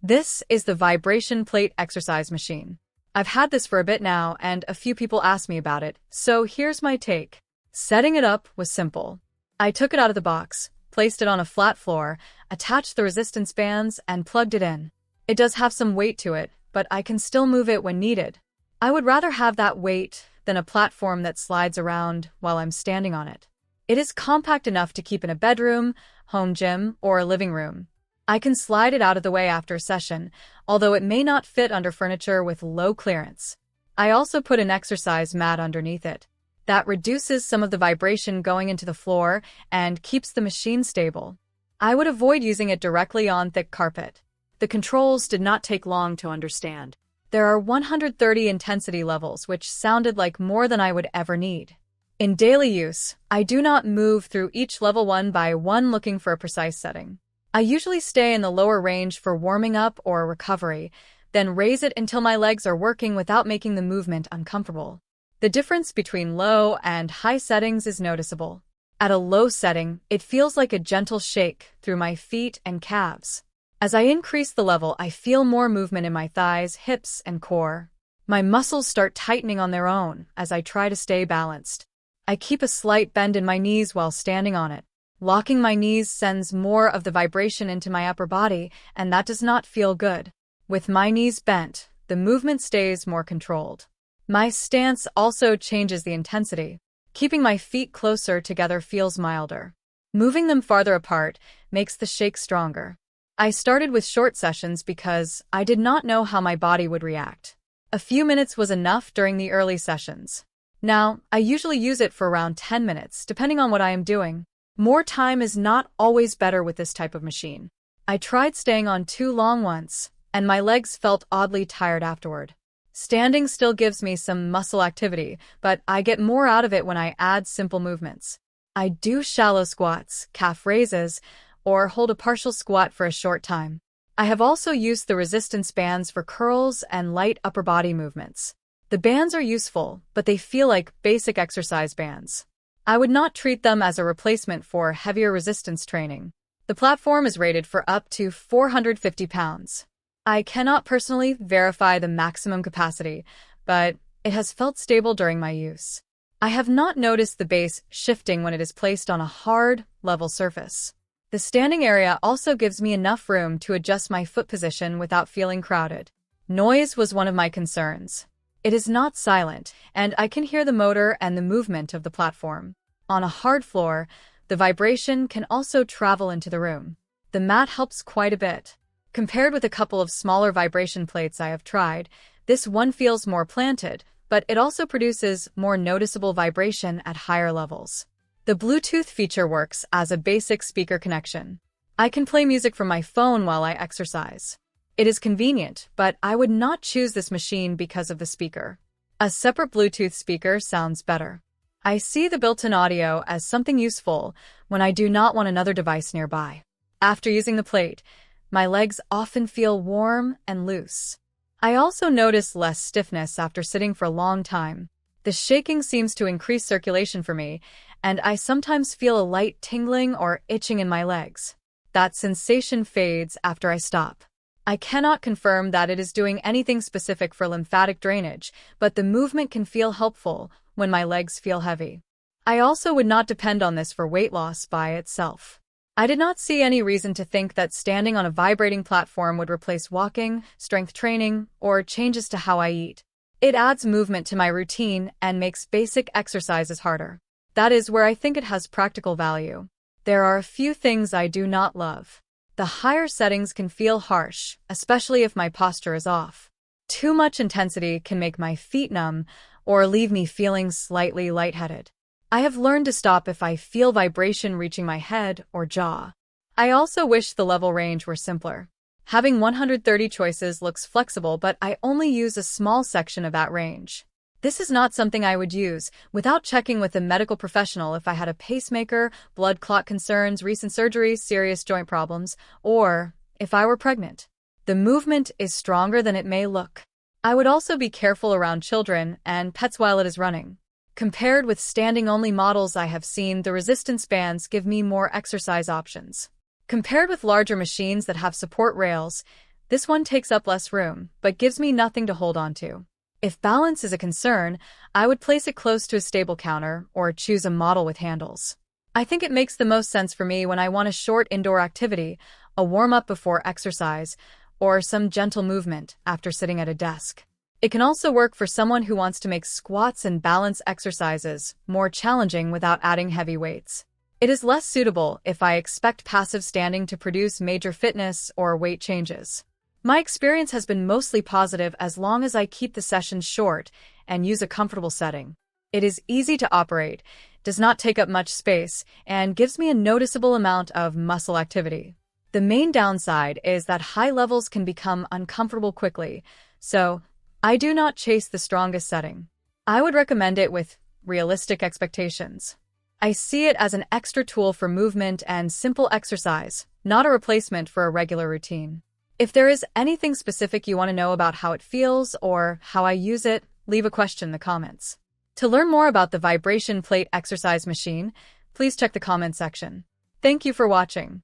This is the vibration plate exercise machine. I've had this for a bit now, and a few people ask me about it, so here's my take. Setting it up was simple. I took it out of the box, placed it on a flat floor, attached the resistance bands, and plugged it in. It does have some weight to it, but I can still move it when needed. I would rather have that weight than a platform that slides around while I'm standing on it. It is compact enough to keep in a bedroom, home gym, or a living room. I can slide it out of the way after a session, although it may not fit under furniture with low clearance. I also put an exercise mat underneath it. That reduces some of the vibration going into the floor and keeps the machine stable. I would avoid using it directly on thick carpet. The controls did not take long to understand. There are 130 intensity levels, which sounded like more than I would ever need. In daily use, I do not move through each level one by one looking for a precise setting. I usually stay in the lower range for warming up or recovery, then raise it until my legs are working without making the movement uncomfortable. The difference between low and high settings is noticeable. At a low setting, it feels like a gentle shake through my feet and calves. As I increase the level, I feel more movement in my thighs, hips, and core. My muscles start tightening on their own as I try to stay balanced. I keep a slight bend in my knees while standing on it. Locking my knees sends more of the vibration into my upper body, and that does not feel good. With my knees bent, the movement stays more controlled. My stance also changes the intensity. Keeping my feet closer together feels milder. Moving them farther apart makes the shake stronger. I started with short sessions because I did not know how my body would react. A few minutes was enough during the early sessions. Now, I usually use it for around 10 minutes, depending on what I am doing. More time is not always better with this type of machine. I tried staying on too long once, and my legs felt oddly tired afterward. Standing still gives me some muscle activity, but I get more out of it when I add simple movements. I do shallow squats, calf raises, or hold a partial squat for a short time. I have also used the resistance bands for curls and light upper body movements. The bands are useful, but they feel like basic exercise bands. I would not treat them as a replacement for heavier resistance training. The platform is rated for up to 450 pounds. I cannot personally verify the maximum capacity, but it has felt stable during my use. I have not noticed the base shifting when it is placed on a hard, level surface. The standing area also gives me enough room to adjust my foot position without feeling crowded. Noise was one of my concerns. It is not silent, and I can hear the motor and the movement of the platform. On a hard floor, the vibration can also travel into the room. The mat helps quite a bit. Compared with a couple of smaller vibration plates I have tried, this one feels more planted, but it also produces more noticeable vibration at higher levels. The Bluetooth feature works as a basic speaker connection. I can play music from my phone while I exercise. It is convenient, but I would not choose this machine because of the speaker. A separate Bluetooth speaker sounds better. I see the built-in audio as something useful when I do not want another device nearby. After using the plate, my legs often feel warm and loose. I also notice less stiffness after sitting for a long time. The shaking seems to increase circulation for me, and I sometimes feel a light tingling or itching in my legs. That sensation fades after I stop. I cannot confirm that it is doing anything specific for lymphatic drainage, but the movement can feel helpful when my legs feel heavy. I also would not depend on this for weight loss by itself. I did not see any reason to think that standing on a vibrating platform would replace walking, strength training, or changes to how I eat. It adds movement to my routine and makes basic exercises harder. That is where I think it has practical value. There are a few things I do not love. The higher settings can feel harsh, especially if my posture is off. Too much intensity can make my feet numb or leave me feeling slightly lightheaded. I have learned to stop if I feel vibration reaching my head or jaw. I also wish the level range were simpler. Having 130 choices looks flexible, but I only use a small section of that range. This is not something I would use without checking with a medical professional if I had a pacemaker, blood clot concerns, recent surgery, serious joint problems, or if I were pregnant. The movement is stronger than it may look. I would also be careful around children and pets while it is running. Compared with standing-only models I have seen, the resistance bands give me more exercise options. Compared with larger machines that have support rails, This one takes up less room, but gives me nothing to hold on to. If balance is a concern, I would place it close to a stable counter or choose a model with handles. I think it makes the most sense for me when I want a short indoor activity, a warm-up before exercise, or some gentle movement after sitting at a desk. It can also work for someone who wants to make squats and balance exercises more challenging without adding heavy weights. It is less suitable if I expect passive standing to produce major fitness or weight changes. My experience has been mostly positive as long as I keep the sessions short and use a comfortable setting. It is easy to operate, does not take up much space, and gives me a noticeable amount of muscle activity. The main downside is that high levels can become uncomfortable quickly, so I do not chase the strongest setting. I would recommend it with realistic expectations. I see it as an extra tool for movement and simple exercise, not a replacement for a regular routine. If there is anything specific you want to know about how it feels or how I use it, leave a question in the comments. To learn more about the vibration plate exercise machine, please check the comment section. Thank you for watching.